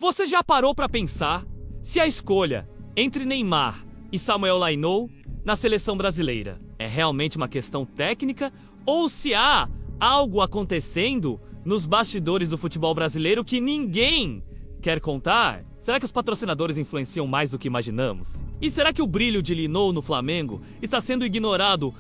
Você já parou para pensar se a escolha entre Neymar e Samuel Lainô na seleção brasileira é realmente uma questão técnica ou se há algo acontecendo nos bastidores do futebol brasileiro que ninguém quer contar? Será que os patrocinadores influenciam mais do que imaginamos? E será que o brilho de Lainô no Flamengo está sendo ignorado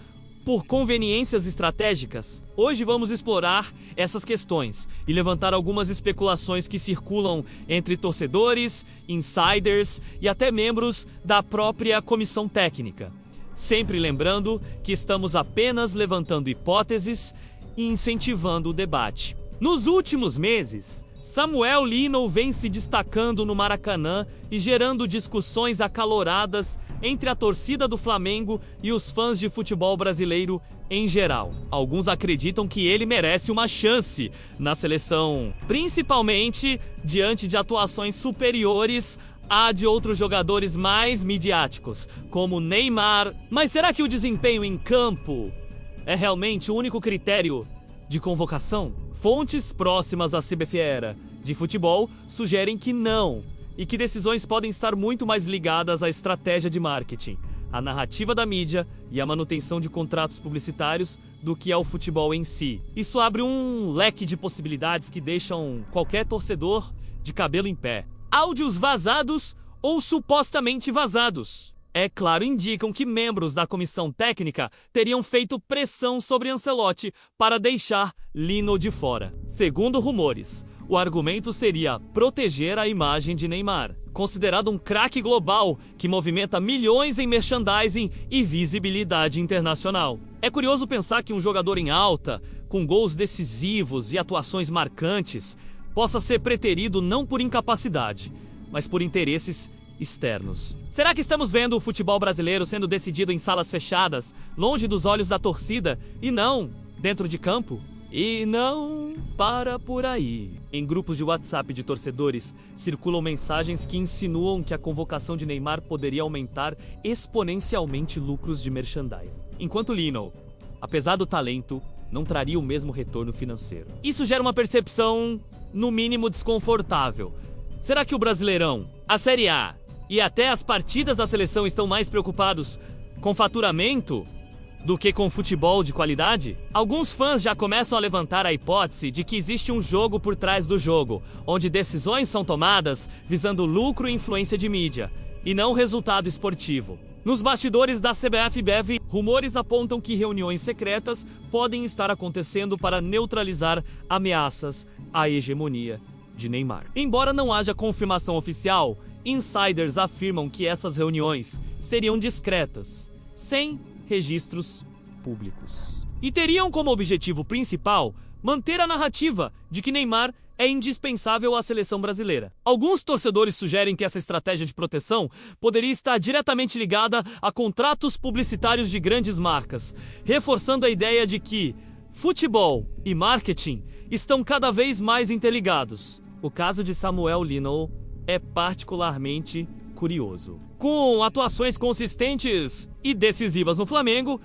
por conveniências estratégicas? Hoje vamos explorar essas questões e levantar algumas especulações que circulam entre torcedores, insiders e até membros da própria comissão técnica. Sempre lembrando que estamos apenas levantando hipóteses e incentivando o debate. Nos últimos meses, Samuel Lainô vem se destacando no Maracanã e gerando discussões acaloradas entre a torcida do Flamengo e os fãs de futebol brasileiro em geral. Alguns acreditam que ele merece uma chance na seleção, principalmente diante de atuações superiores à de outros jogadores mais midiáticos, como Neymar. Mas será que o desempenho em campo é realmente o único critério de convocação? Fontes próximas à CBF de futebol sugerem que não, e que decisões podem estar muito mais ligadas à estratégia de marketing, à narrativa da mídia e à manutenção de contratos publicitários do que ao futebol em si. Isso abre um leque de possibilidades que deixam qualquer torcedor de cabelo em pé. Áudios vazados ou supostamente vazados, é claro, indicam que membros da comissão técnica teriam feito pressão sobre Ancelotti para deixar Lainô de fora. Segundo rumores, o argumento seria proteger a imagem de Neymar, considerado um craque global que movimenta milhões em merchandising e visibilidade internacional. É curioso pensar que um jogador em alta, com gols decisivos e atuações marcantes, possa ser preterido não por incapacidade, mas por interesses externos. Será que estamos vendo o futebol brasileiro sendo decidido em salas fechadas, longe dos olhos da torcida, e não dentro de campo? E não para por aí. Em grupos de WhatsApp de torcedores, circulam mensagens que insinuam que a convocação de Neymar poderia aumentar exponencialmente lucros de merchandising, enquanto Lainô, apesar do talento, não traria o mesmo retorno financeiro. Isso gera uma percepção, no mínimo, desconfortável. Será que o Brasileirão, a Série A e até as partidas da seleção estão mais preocupados com faturamento do que com futebol de qualidade? Alguns fãs já começam a levantar a hipótese de que existe um jogo por trás do jogo, onde decisões são tomadas visando lucro e influência de mídia, e não resultado esportivo. Nos bastidores da CBF, rumores apontam que reuniões secretas podem estar acontecendo para neutralizar ameaças à hegemonia de Neymar. Embora não haja confirmação oficial, insiders afirmam que essas reuniões seriam discretas, sem registros públicos, e teriam como objetivo principal manter a narrativa de que Neymar é indispensável à seleção brasileira. Alguns torcedores sugerem que essa estratégia de proteção poderia estar diretamente ligada a contratos publicitários de grandes marcas, reforçando a ideia de que futebol e marketing estão cada vez mais interligados. O caso de Samuel Lainô é particularmente curioso. Com atuações consistentes e decisivas no Flamengo,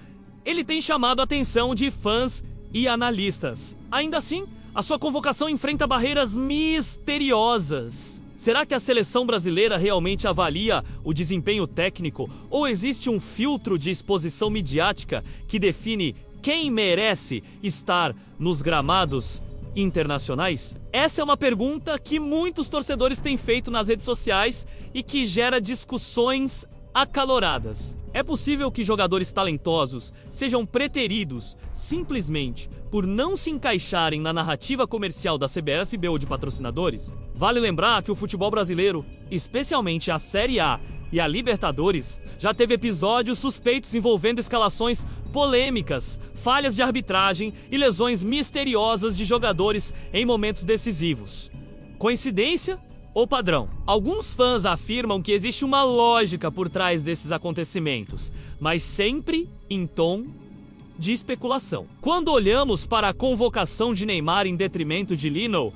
ele tem chamado a atenção de fãs e analistas. Ainda assim, a sua convocação enfrenta barreiras misteriosas. Será que a seleção brasileira realmente avalia o desempenho técnico ou existe um filtro de exposição midiática que define quem merece estar nos gramados internacionais? Essa é uma pergunta que muitos torcedores têm feito nas redes sociais e que gera discussões acaloradas. É possível que jogadores talentosos sejam preteridos simplesmente por não se encaixarem na narrativa comercial da CBF ou de patrocinadores? Vale lembrar que o futebol brasileiro, especialmente a Série A e a Libertadores, já teve episódios suspeitos envolvendo escalações polêmicas, falhas de arbitragem e lesões misteriosas de jogadores em momentos decisivos. Coincidência ou padrão? Alguns fãs afirmam que existe uma lógica por trás desses acontecimentos, mas sempre em tom de especulação. Quando olhamos para a convocação de Neymar em detrimento de Lainô,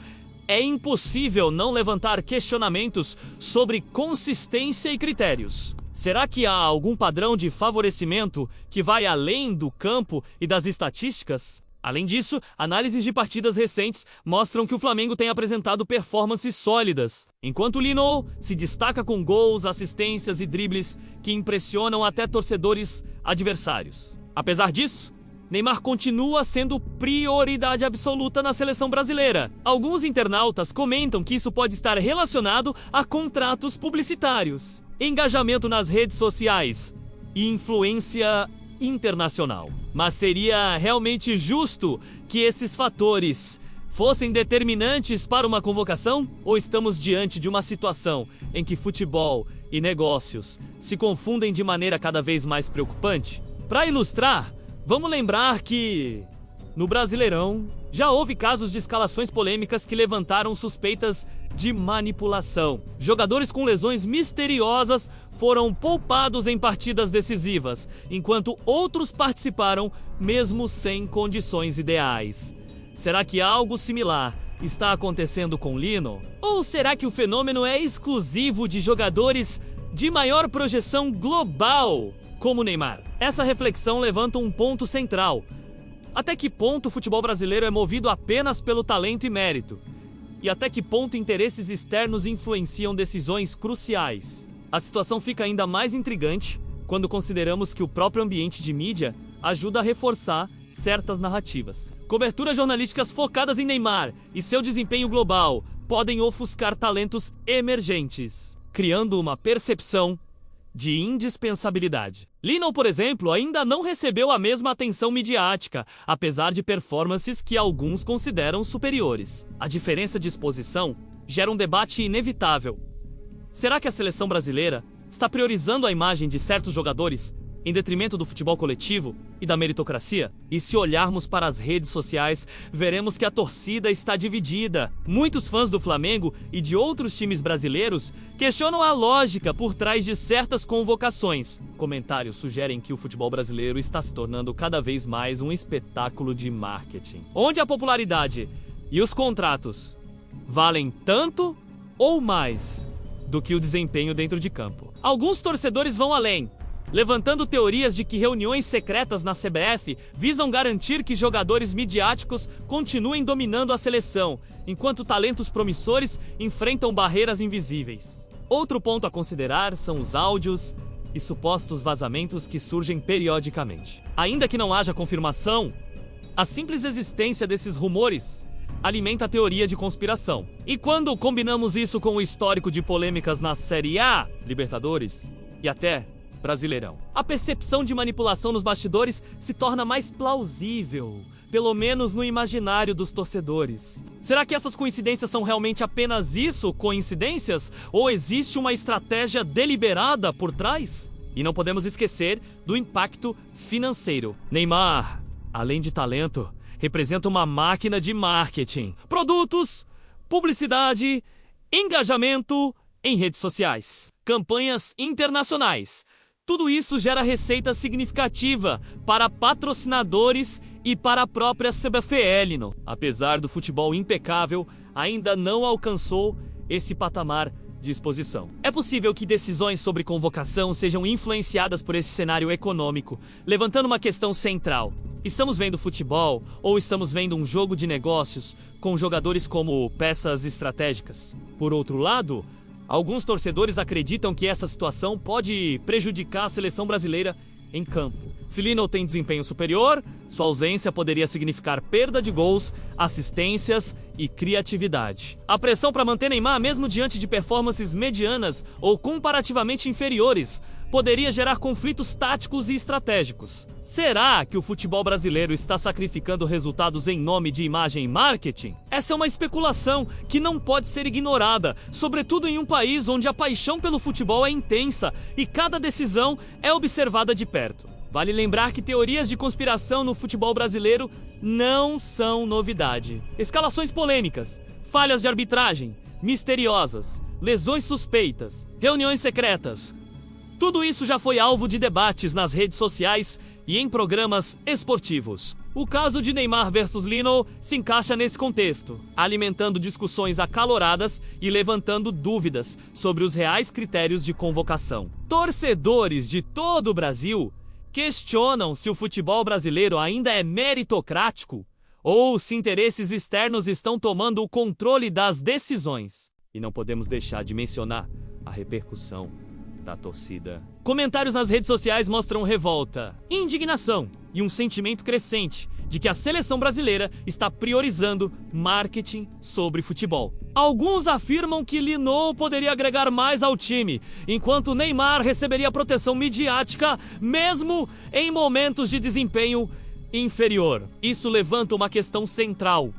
é impossível não levantar questionamentos sobre consistência e critérios. Será que há algum padrão de favorecimento que vai além do campo e das estatísticas? Além disso, análises de partidas recentes mostram que o Flamengo tem apresentado performances sólidas, enquanto Lino se destaca com gols, assistências e dribles que impressionam até torcedores adversários. Apesar disso, Neymar continua sendo prioridade absoluta na seleção brasileira. Alguns internautas comentam que isso pode estar relacionado a contratos publicitários, engajamento nas redes sociais e influência internacional. Mas seria realmente justo que esses fatores fossem determinantes para uma convocação? Ou estamos diante de uma situação em que futebol e negócios se confundem de maneira cada vez mais preocupante? Para ilustrar, vamos lembrar que, no Brasileirão, já houve casos de escalações polêmicas que levantaram suspeitas de manipulação. Jogadores com lesões misteriosas foram poupados em partidas decisivas, enquanto outros participaram mesmo sem condições ideais. Será que algo similar está acontecendo com Lino? Ou será que o fenômeno é exclusivo de jogadores de maior projeção global, como Neymar? Essa reflexão levanta um ponto central. Até que ponto o futebol brasileiro é movido apenas pelo talento e mérito? E até que ponto interesses externos influenciam decisões cruciais? A situação fica ainda mais intrigante quando consideramos que o próprio ambiente de mídia ajuda a reforçar certas narrativas. Coberturas jornalísticas focadas em Neymar e seu desempenho global podem ofuscar talentos emergentes, criando uma percepção de indispensabilidade. Lino, por exemplo, ainda não recebeu a mesma atenção midiática, apesar de performances que alguns consideram superiores. A diferença de exposição gera um debate inevitável. Será que a seleção brasileira está priorizando a imagem de certos jogadores em detrimento do futebol coletivo e da meritocracia? E se olharmos para as redes sociais, veremos que a torcida está dividida. Muitos fãs do Flamengo e de outros times brasileiros questionam a lógica por trás de certas convocações. Comentários sugerem que o futebol brasileiro está se tornando cada vez mais um espetáculo de marketing, onde a popularidade e os contratos valem tanto ou mais do que o desempenho dentro de campo. Alguns torcedores vão além, levantando teorias de que reuniões secretas na CBF visam garantir que jogadores midiáticos continuem dominando a seleção, enquanto talentos promissores enfrentam barreiras invisíveis. Outro ponto a considerar são os áudios e supostos vazamentos que surgem periodicamente. Ainda que não haja confirmação, a simples existência desses rumores alimenta a teoria de conspiração. E quando combinamos isso com o histórico de polêmicas na Série A, Libertadores e até Brasileirão, a percepção de manipulação nos bastidores se torna mais plausível, pelo menos no imaginário dos torcedores. Será que essas coincidências são realmente apenas isso, coincidências? Ou existe uma estratégia deliberada por trás? E não podemos esquecer do impacto financeiro. Neymar, além de talento, representa uma máquina de marketing. Produtos, publicidade, engajamento em redes sociais, campanhas internacionais. Tudo isso gera receita significativa para patrocinadores e para a própria CBFL. Apesar do futebol impecável, ainda não alcançou esse patamar de exposição. É possível que decisões sobre convocação sejam influenciadas por esse cenário econômico, levantando uma questão central. Estamos vendo futebol ou estamos vendo um jogo de negócios com jogadores como peças estratégicas? Por outro lado, alguns torcedores acreditam que essa situação pode prejudicar a seleção brasileira em campo. Se Lino tem desempenho superior, sua ausência poderia significar perda de gols, assistências e criatividade. A pressão para manter Neymar, mesmo diante de performances medianas ou comparativamente inferiores, poderia gerar conflitos táticos e estratégicos. Será que o futebol brasileiro está sacrificando resultados em nome de imagem e marketing? Essa é uma especulação que não pode ser ignorada, sobretudo em um país onde a paixão pelo futebol é intensa e cada decisão é observada de perto. Vale lembrar que teorias de conspiração no futebol brasileiro não são novidade. Escalações polêmicas, falhas de arbitragem, misteriosas, lesões suspeitas, reuniões secretas. Tudo isso já foi alvo de debates nas redes sociais e em programas esportivos. O caso de Neymar versus Lino se encaixa nesse contexto, alimentando discussões acaloradas e levantando dúvidas sobre os reais critérios de convocação. Torcedores de todo o Brasil questionam se o futebol brasileiro ainda é meritocrático ou se interesses externos estão tomando o controle das decisões. E não podemos deixar de mencionar a repercussão da torcida. Comentários nas redes sociais mostram revolta, indignação e um sentimento crescente de que a seleção brasileira está priorizando marketing sobre futebol. Alguns afirmam que Lino poderia agregar mais ao time, enquanto Neymar receberia proteção midiática mesmo em momentos de desempenho inferior. Isso levanta uma questão central.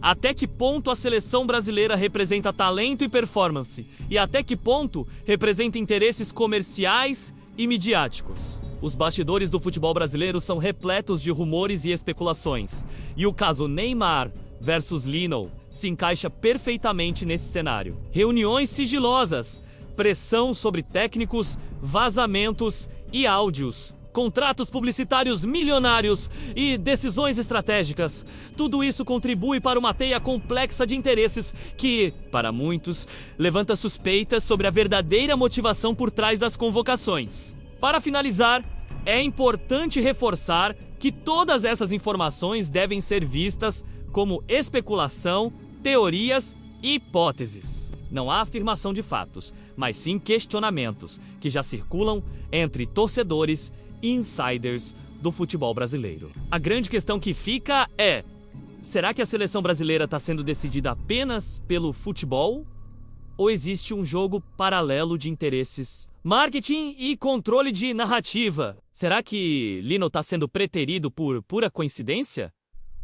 Até que ponto a seleção brasileira representa talento e performance? E até que ponto representa interesses comerciais e midiáticos? Os bastidores do futebol brasileiro são repletos de rumores e especulações. E o caso Neymar versus Lino se encaixa perfeitamente nesse cenário. Reuniões sigilosas, pressão sobre técnicos, vazamentos e áudios, contratos publicitários milionários e decisões estratégicas. Tudo isso contribui para uma teia complexa de interesses que, para muitos, levanta suspeitas sobre a verdadeira motivação por trás das convocações. Para finalizar, é importante reforçar que todas essas informações devem ser vistas como especulação, teorias e hipóteses. Não há afirmação de fatos, mas sim questionamentos que já circulam entre torcedores e insiders do futebol brasileiro. A grande questão que fica é: será que a seleção brasileira está sendo decidida apenas pelo futebol? Ou existe um jogo paralelo de interesses? Marketing e controle de narrativa. Será que Lino está sendo preterido por pura coincidência?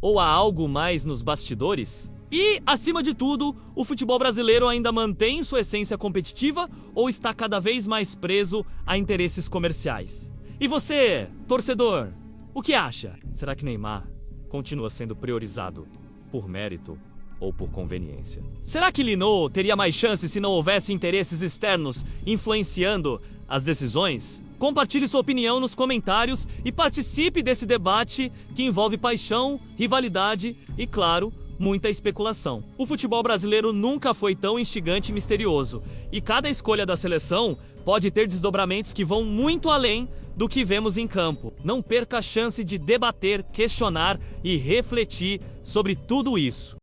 Ou há algo mais nos bastidores? E, acima de tudo, o futebol brasileiro ainda mantém sua essência competitiva ou está cada vez mais preso a interesses comerciais? E você, torcedor, o que acha? Será que Neymar continua sendo priorizado por mérito ou por conveniência? Será que Lino teria mais chance se não houvesse interesses externos influenciando as decisões? Compartilhe sua opinião nos comentários e participe desse debate que envolve paixão, rivalidade e, claro, muita especulação. O futebol brasileiro nunca foi tão instigante e misterioso, e cada escolha da seleção pode ter desdobramentos que vão muito além do que vemos em campo. Não perca a chance de debater, questionar e refletir sobre tudo isso.